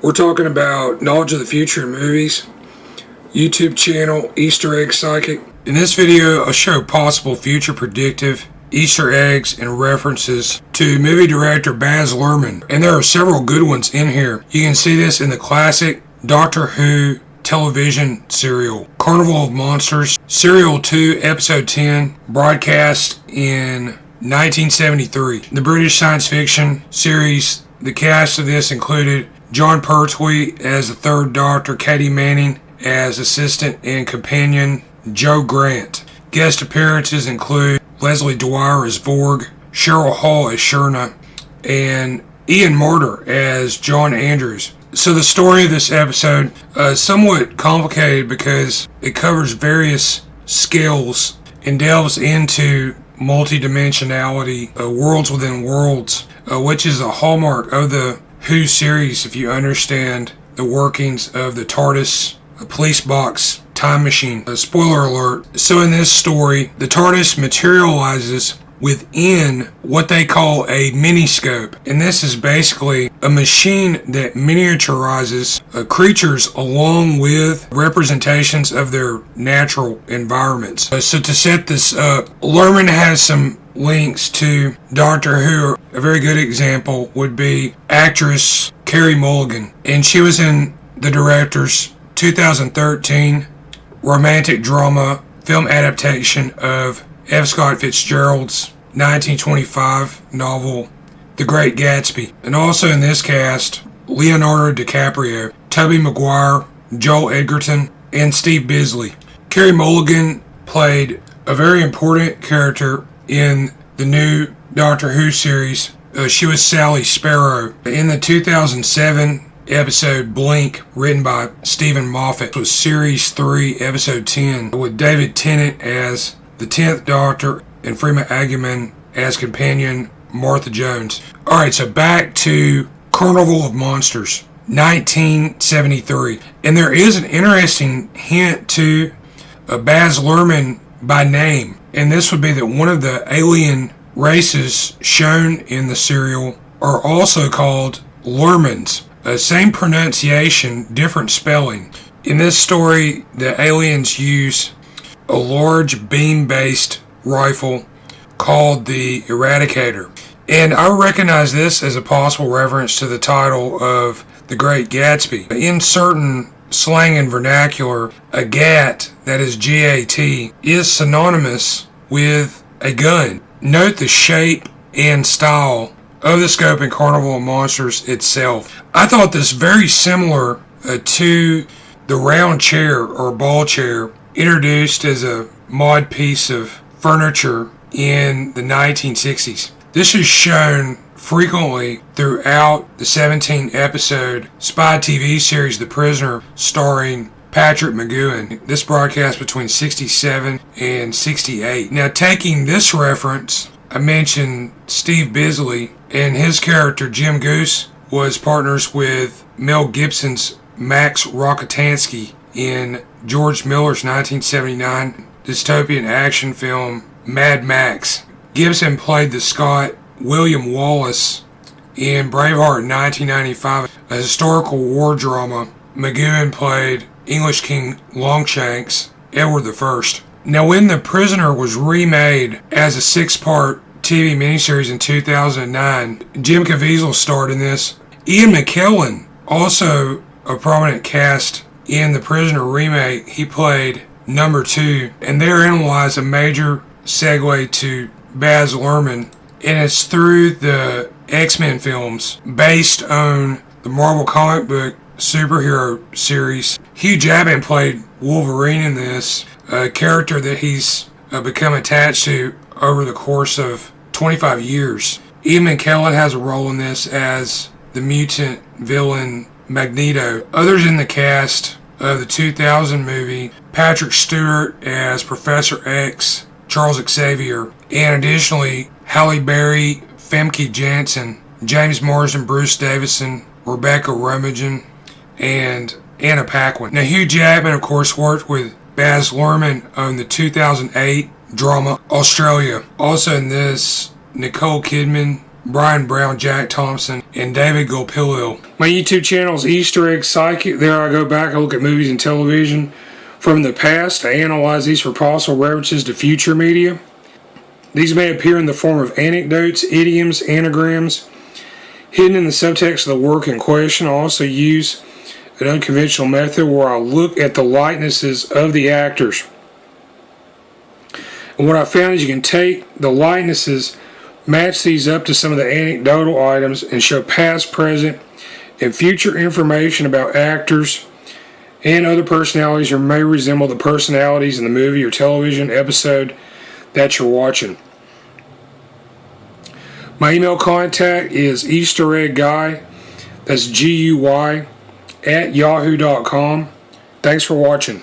We're talking about knowledge of the future in movies, YouTube channel, Eastereggs Psychic. In this video, I'll show possible future predictive Easter eggs and references to movie director Baz Luhrmann. And there are several good ones in here. You can see this in the classic Doctor Who television serial, Carnival of Monsters, Serial 2, Episode 10, broadcast in 1973. The British science fiction series, the cast of this included Jon Pertwee as the third Doctor, Katie Manning as assistant and companion, Joe Grant. Guest appearances include Leslie Dwyer as Vorg, Cheryl Hall as Shurna, and Ian Marter as John Andrews. So the story of this episode is somewhat complicated because it covers various scales and delves into multidimensionality, worlds within worlds, which is a hallmark of the Who series if you understand the workings of the TARDIS, a police box, time machine. Spoiler alert. So in this story, the TARDIS materializes within what they call a miniscope. And this is basically a machine that miniaturizes creatures along with representations of their natural environments. So to set this up, Lurman has some links to Doctor Who. A very good example would be actress Carey Mulligan. And she was in the director's 2013 romantic drama film adaptation of F. Scott Fitzgerald's 1925 novel, The Great Gatsby. And also in this cast, Leonardo DiCaprio, Tobey Maguire, Joel Edgerton, and Steve Bisley. Carey Mulligan played a very important character in the new Doctor Who series. She was Sally Sparrow. In the 2007 episode Blink, written by Stephen Moffat, it was Series 3, Episode 10, with David Tennant as the 10th Doctor and Freema Agyeman as companion Martha Jones. Alright, so back to Carnival of Monsters, 1973. And there is an interesting hint to Baz Luhrmann by name. And this would be that one of the alien races shown in the serial are also called Lurmans. Same pronunciation, different spelling. In this story, the aliens use a large beam-based rifle called the eradicator. And I recognize this as a possible reference to the title of The Great Gatsby. In certain slang and vernacular, a gat, that is G-A-T, is synonymous with a gun. Note the shape and style of the scope in Carnival of Monsters itself. I thought this very similar to the round chair or ball chair introduced as a mod piece of furniture in the 1960s. This is shown frequently throughout the 17-episode spy TV series The Prisoner, starring Patrick McGoohan. This broadcast between 67 and 68. Now, taking this reference, I mentioned Steve Bisley, and his character Jim Goose was partners with Mel Gibson's Max Rockatansky in George Miller's 1979 dystopian action film Mad Max. Gibson played the Scot William Wallace in Braveheart 1995, a historical war drama. McGoohan played English King Longshanks, Edward I. Now, when The Prisoner was remade as a 6-part TV miniseries in 2009, Jim Caviezel starred in this. Ian McKellen, also a prominent cast in The Prisoner remake, he played number 2, and therein lies a major segue to Baz Luhrmann, and it's through the X-Men films based on the Marvel comic book superhero series. Hugh Jackman played Wolverine in this, a character that he's become attached to over the course of 25 years. Ian McKellen has a role in this as the mutant villain Magneto. Others in the cast of the 2000 movie, Patrick Stewart as Professor X, Charles Xavier, and additionally Halle Berry, Femke Janssen, James Marsden, Bruce Davison, Rebecca Romajan, and Anna Paquin. Now, Hugh Jackman, of course, worked with Baz Luhrmann on the 2008 drama Australia. Also in this, Nicole Kidman, Brian Brown, Jack Thompson, and David Gopilil. My YouTube channel is Eastereggs Psychic. There I go back, I look at movies and television from the past. I analyze these for possible references to future media. These may appear in the form of anecdotes, idioms, anagrams, hidden in the subtext of the work in question. I also use an unconventional method where I look at the likenesses of the actors. And what I found is you can take the likenesses, match these up to some of the anecdotal items, and show past, present, and future information about actors and other personalities who may resemble the personalities in the movie or television episode that you're watching. My email contact is eastereggguy, that's Guy, @yahoo.com. Thanks for watching.